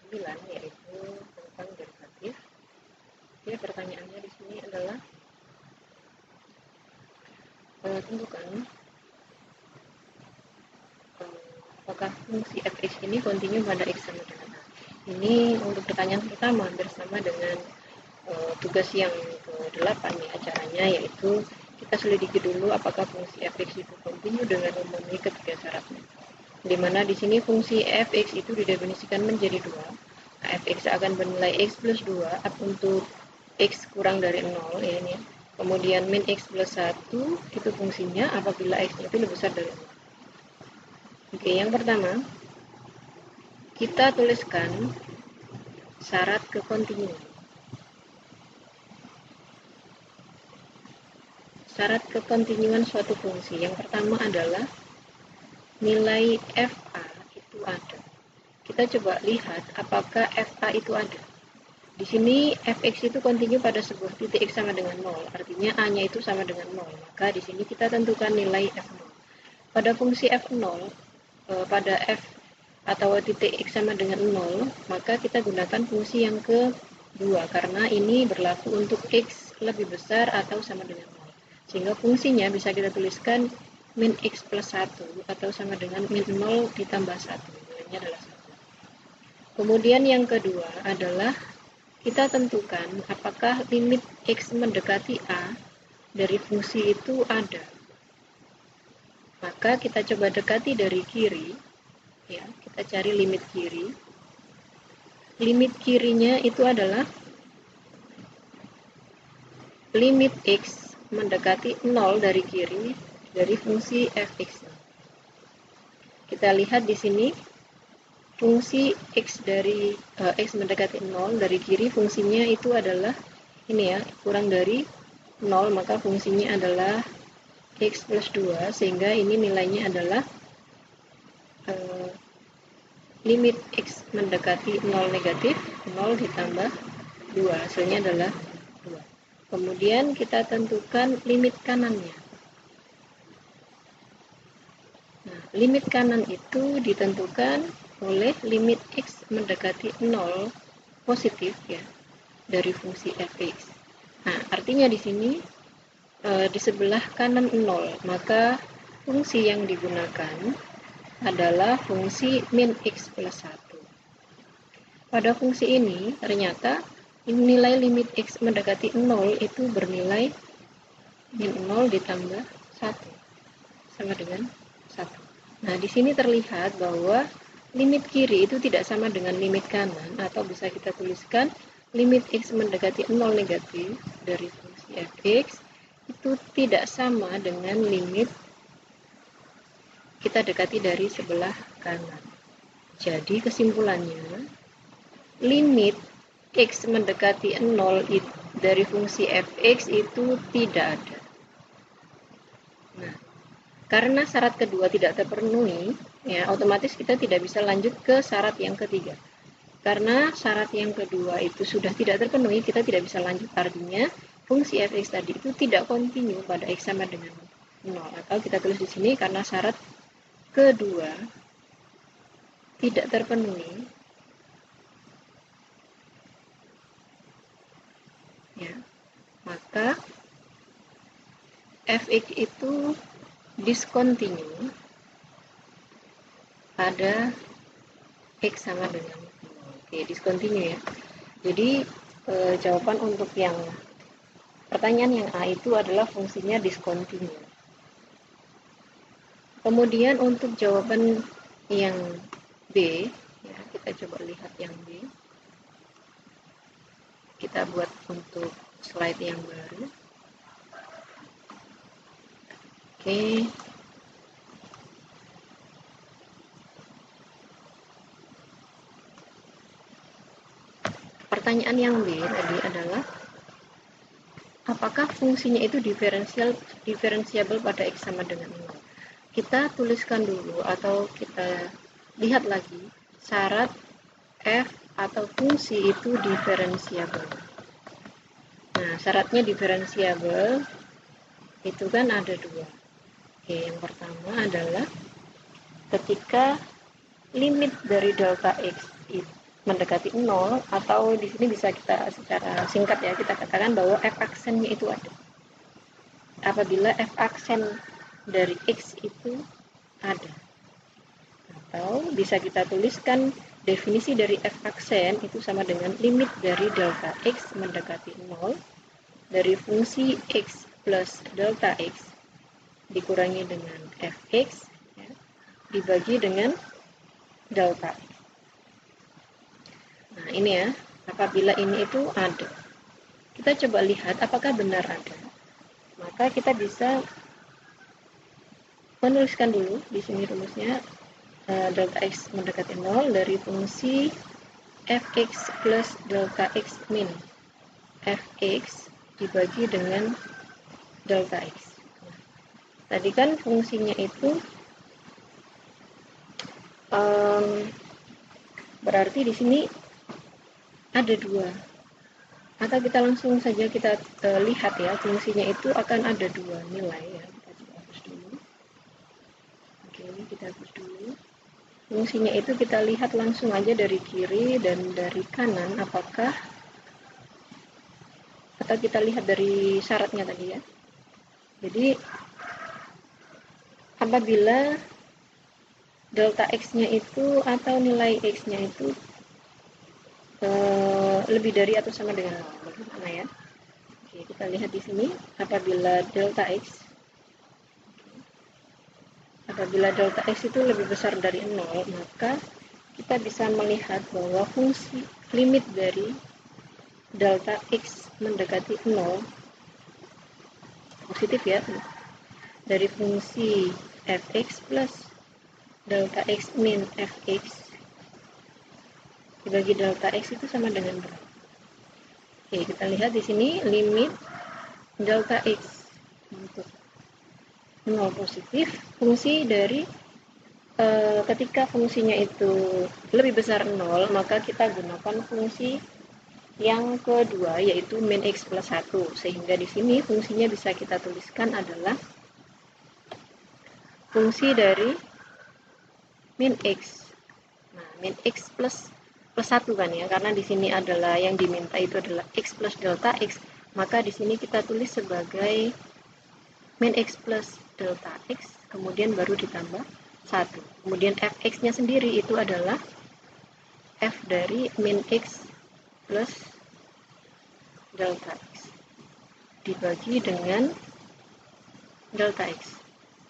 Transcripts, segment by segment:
9, yaitu tentang derivatif. Oke, pertanyaannya di sini adalah tentukan apakah fungsi fx ini kontinu pada x sama dengan a. Ini untuk pertanyaan pertama bersama dengan tugas yang ke-8 ya, caranya yaitu kita selidiki dulu apakah fungsi fx itu kontinu dengan memenuhi ketiga syaratnya. Di mana di sini fungsi fx itu didefinisikan menjadi 2. Fx akan bernilai x plus 2 untuk x kurang dari 0 ya ini. Kemudian min x plus 1 itu fungsinya apabila x itu lebih besar dari 0. Oke, yang pertama kita tuliskan syarat kekontinuan. Syarat kekontinuan suatu fungsi yang pertama adalah nilai fa itu ada. Kita coba lihat apakah fa itu ada. Di sini fx itu kontinu pada sebuah titik x sama dengan 0, artinya a-nya itu sama dengan 0. Maka di sini kita tentukan nilai f0. Pada fungsi f0, pada f atau titik x sama dengan 0, maka kita gunakan fungsi yang kedua karena ini berlaku untuk x lebih besar atau sama dengan 0. Sehingga fungsinya bisa kita tuliskan min x plus 1 atau sama dengan min 0 ditambah 1. Nilainya adalah 1. Kemudian yang kedua adalah kita tentukan apakah limit x mendekati a dari fungsi itu ada. Maka kita coba dekati dari kiri. Ya, kita cari limit kiri. Limit kirinya itu adalah limit x mendekati 0 dari kiri dari fungsi fx. Kita lihat di sini fungsi x dari x mendekati 0 dari kiri fungsinya itu adalah ini ya, kurang dari 0, maka fungsinya adalah x plus 2 sehingga ini nilainya adalah limit x mendekati 0 negatif 0 ditambah 2, hasilnya adalah 2. Kemudian kita tentukan limit kanannya. Nah, limit kanan itu ditentukan oleh limit x mendekati 0 positif ya dari fungsi fx. Nah, artinya di sini di sebelah kanan 0, maka fungsi yang digunakan adalah fungsi min x plus 1. Pada fungsi ini ternyata nilai limit x mendekati 0 itu bernilai min 0 ditambah 1 sama dengan 1. Nah, di sini terlihat bahwa limit kiri itu tidak sama dengan limit kanan, atau bisa kita tuliskan limit x mendekati 0 negatif dari fungsi fx itu tidak sama dengan limit kita dekati dari sebelah kanan. Jadi kesimpulannya, limit x mendekati 0 dari fungsi fx itu tidak ada. Nah, karena syarat kedua tidak terpenuhi, ya otomatis kita tidak bisa lanjut ke syarat yang ketiga. Karena syarat yang kedua itu sudah tidak terpenuhi, kita tidak bisa lanjut. Artinya, fungsi fx tadi itu tidak kontinu pada x sama dengan 0. Atau kita tulis di sini karena syarat kedua tidak terpenuhi, ya, maka fx itu discontinue pada x sama dengan 0. Oke, discontinue ya. Jadi jawaban untuk yang pertanyaan yang A itu adalah fungsinya discontinue. Kemudian untuk jawaban yang B, ya, kita coba lihat yang B. Kita buat untuk slide yang baru. Oke. Pertanyaan yang B tadi adalah apakah fungsinya itu diferensiabel pada x sama dengan 0. Kita tuliskan dulu atau kita lihat lagi syarat f atau fungsi itu diferensiabel. Nah, syaratnya diferensiabel itu kan ada dua. Oke, yang pertama adalah ketika limit dari delta x mendekati 0, atau di sini bisa kita secara singkat ya, kita katakan bahwa f aksennya itu ada. Apabila f aksen dari x itu ada. Atau bisa kita tuliskan definisi dari f aksen itu sama dengan limit dari delta x mendekati 0 dari fungsi x plus delta x dikurangi dengan fx ya, dibagi dengan delta x. Nah ini ya, apabila ini itu ada, kita coba lihat apakah benar ada. Maka kita bisa menuliskan dulu di sini rumusnya, delta x mendekati 0 dari fungsi fx plus delta x min fx dibagi dengan delta x. Nah, tadi kan fungsinya itu berarti di sini ada 2. Atau kita langsung saja kita lihat ya, fungsinya itu akan ada 2 nilai ya. Kita coba hapus dulu. Oke, kita hapus dulu. Fungsinya itu kita lihat langsung aja dari kiri dan dari kanan, apakah, atau kita lihat dari syaratnya tadi ya. Jadi apabila delta x-nya itu atau nilai x-nya itu lebih dari atau sama dengan 0, bagaimana ya? Oke, kita lihat di sini, apabila delta x itu lebih besar dari 0, maka kita bisa melihat bahwa fungsi limit dari delta x mendekati 0 positif ya, dari fungsi fx plus delta x min fx dibagi delta x itu sama dengan berapa? Oke, kita lihat di sini limit delta x untuk 0 positif, fungsi dari ketika fungsinya itu lebih besar 0, maka kita gunakan fungsi yang kedua, yaitu min x plus 1, sehingga di sini fungsinya bisa kita tuliskan adalah fungsi dari min x. Nah, min x plus 1 kan ya, karena di sini adalah yang diminta itu adalah x plus delta x, maka di sini kita tulis sebagai min x plus delta x, kemudian baru ditambah 1. Kemudian fx-nya sendiri itu adalah f dari min x plus delta x dibagi dengan delta x.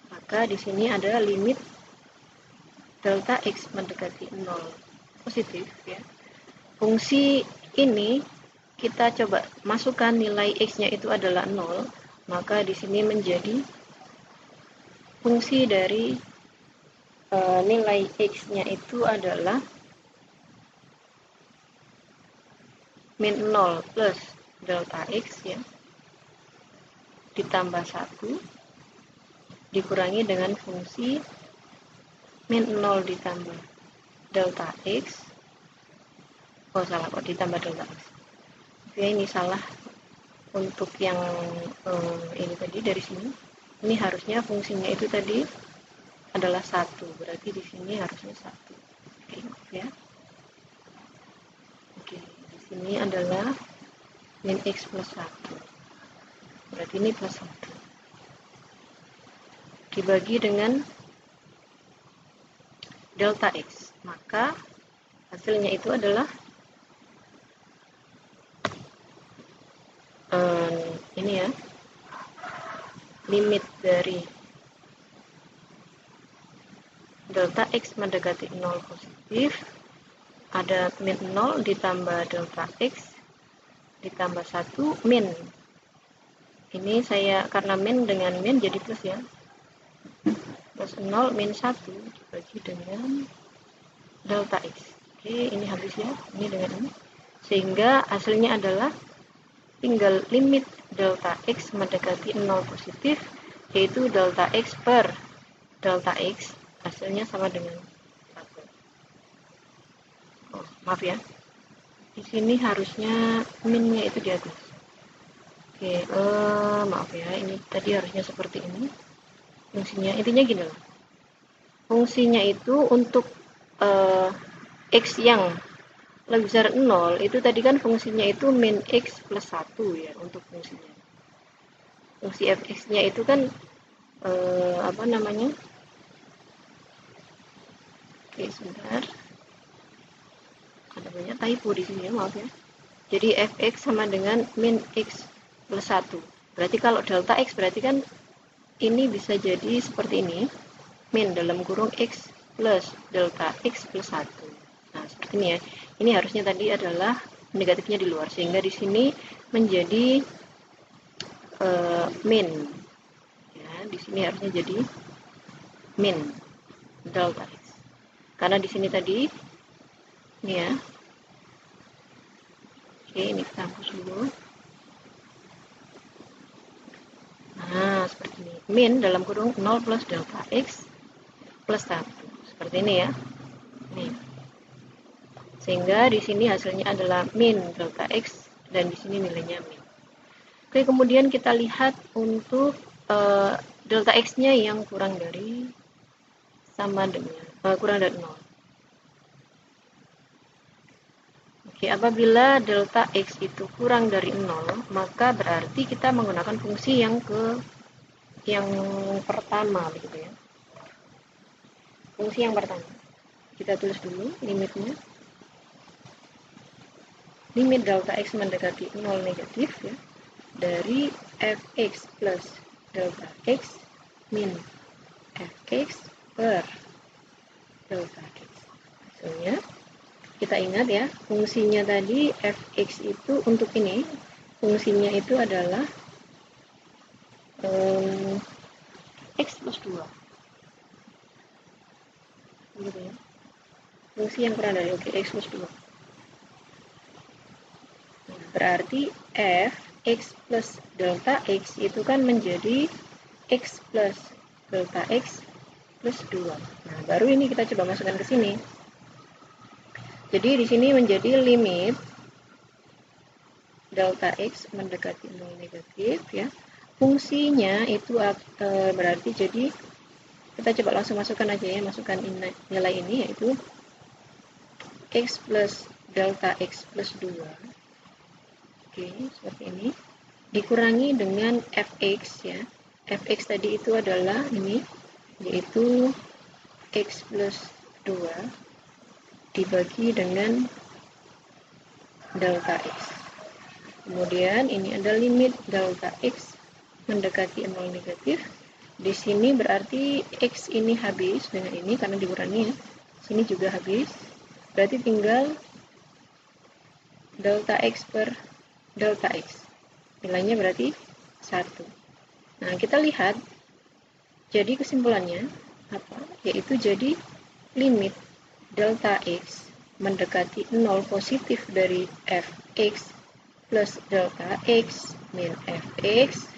Maka di sini ada limit delta x mendekati 0 positif ya. Fungsi ini kita coba masukkan nilai x-nya itu adalah 0, maka di sini menjadi fungsi dari nilai x-nya itu adalah min 0 plus delta x ya, ditambah 1 dikurangi dengan fungsi min 0 ditambah delta x, salah kok, ditambah delta x ya, ini salah untuk yang ini tadi dari sini, ini harusnya fungsinya itu tadi adalah 1, berarti di sini harusnya 1. Oke, maaf ya. Oke, di sini adalah min x plus 1, berarti ini plus 1 dibagi dengan delta x, maka hasilnya itu adalah ini ya, limit dari delta x mendekati 0 positif, ada min 0 ditambah delta x ditambah 1 min, ini saya karena min dengan min jadi plus ya, plus 0 min 1 dibagi dengan delta x. Oke, ini habis ya, ini dengan ini, sehingga hasilnya adalah tinggal limit delta x mendekati 0 positif, yaitu delta x per delta x, hasilnya sama dengan 1. Maaf ya, di sini harusnya minnya itu di atas. Oke, maaf ya, ini tadi harusnya seperti ini fungsinya. Intinya gini loh, fungsinya itu untuk x yang lebih besar 0, itu tadi kan fungsinya itu min x plus 1 ya untuk fungsinya. Fungsi fx-nya itu kan apa namanya? Oke, sebentar. Ada banyak typo di sini ya, maaf ya. Jadi fx sama dengan min x plus 1. Berarti kalau delta x berarti kan ini bisa jadi seperti ini. Min dalam kurung x plus delta x plus 1. Nah, seperti ini ya. Ini harusnya tadi adalah negatifnya di luar. Sehingga di sini menjadi min. Ya, di sini harusnya jadi min delta x. Karena di sini tadi, ini ya. Oke, ini kita hapus dulu. Nah, seperti ini. Min dalam kurung 0 plus delta x plus 1. Seperti ini ya. Nih. Sehingga di sini hasilnya adalah min delta x dan di sini nilainya min. Oke, kemudian kita lihat untuk delta x-nya yang kurang dari sama dengan kurang dari 0. Oke, apabila delta x itu kurang dari 0, maka berarti kita menggunakan fungsi yang pertama begitu ya. Fungsi yang pertama. Kita tulis dulu limitnya. Limit delta x mendekati 0 negatif ya, dari fx plus delta x min fx per delta x. Hasilnya kita ingat ya, fungsinya tadi fx itu untuk ini, fungsinya itu adalah x plus 2. Gitu ya. Fungsi yang kurang dari x plus 2. Nah, berarti f x plus delta x itu kan menjadi x plus delta x plus 2. Nah, baru ini kita coba masukkan ke sini. Jadi di sini menjadi limit delta x mendekati 0 negatif ya. Fungsinya itu berarti jadi kita coba langsung masukkan aja ya, masukkan nilai ini yaitu x plus delta x plus 2. Oke, seperti ini. Dikurangi dengan fx ya. Fx tadi itu adalah ini yaitu x plus 2 dibagi dengan delta x. Kemudian ini ada limit delta x mendekati 0 negatif. Di sini berarti x ini habis dengan ini karena dikurangi ya. Sini juga habis. Berarti tinggal delta x per delta x. Nilainya berarti 1. Nah, kita lihat. Jadi kesimpulannya apa? Yaitu jadi limit delta x mendekati 0 positif dari fx plus delta x min fx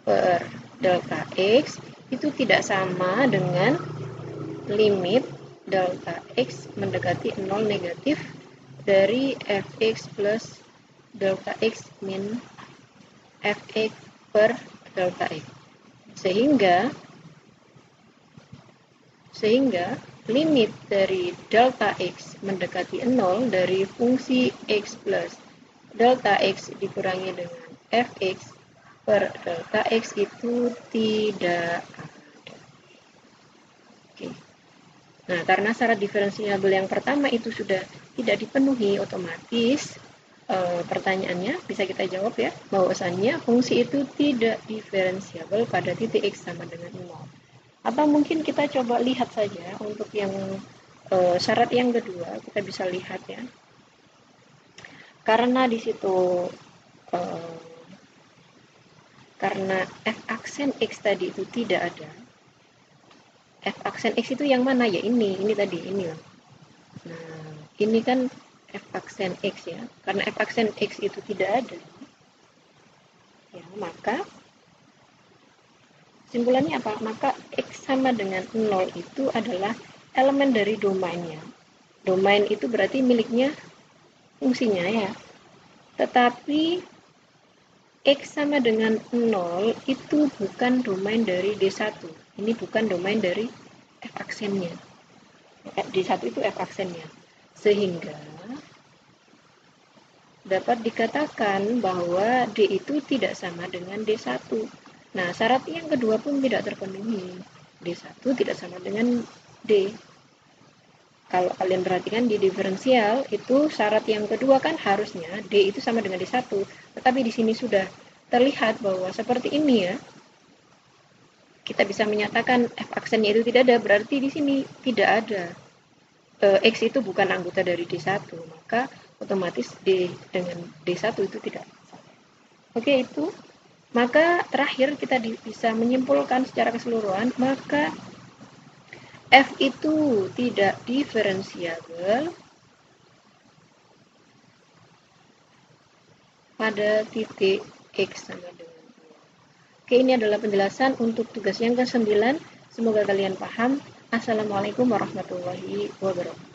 per delta x itu tidak sama dengan limit delta x mendekati 0 negatif dari fx plus delta x min fx per delta x. Sehingga limit dari delta x mendekati 0 dari fungsi x plus delta x dikurangi dengan fx per delta x itu tidak ada. Oke. Nah, karena syarat diferensiabel yang pertama itu sudah tidak dipenuhi, otomatis pertanyaannya bisa kita jawab ya, bahwasannya fungsi itu tidak diferensiabel pada titik x sama dengan 0. Atau mungkin kita coba lihat saja untuk yang syarat yang kedua, kita bisa lihat ya. Karena di situ karena f aksen x tadi itu tidak ada. F aksen x itu yang mana ya? Ini tadi, ini loh. Nah, ini kan f aksen x ya. Karena f aksen x itu tidak ada. Ya, maka kesimpulannya apa? Maka x sama dengan 0 itu adalah elemen dari domainnya. Domain itu berarti miliknya fungsinya ya. Tetapi x sama dengan 0 itu bukan domain dari D1. Ini bukan domain dari f aksennya. D1 itu f aksennya. Sehingga dapat dikatakan bahwa D itu tidak sama dengan D1. Nah, syarat yang kedua pun tidak terpenuhi. D1 tidak sama dengan D. Kalau kalian perhatikan di diferensial, itu syarat yang kedua kan harusnya D itu sama dengan D1. Tetapi di sini sudah terlihat bahwa seperti ini ya. Kita bisa menyatakan F aksennya itu tidak ada, berarti di sini tidak ada. X itu bukan anggota dari D1, maka otomatis D dengan D1 itu tidak sama. Oke, itu. Maka terakhir kita bisa menyimpulkan secara keseluruhan, maka F itu tidak diferensiabel pada titik X sama dengan 2. Oke, ini adalah penjelasan untuk tugas yang ke-9. Semoga kalian paham. Assalamualaikum warahmatullahi wabarakatuh.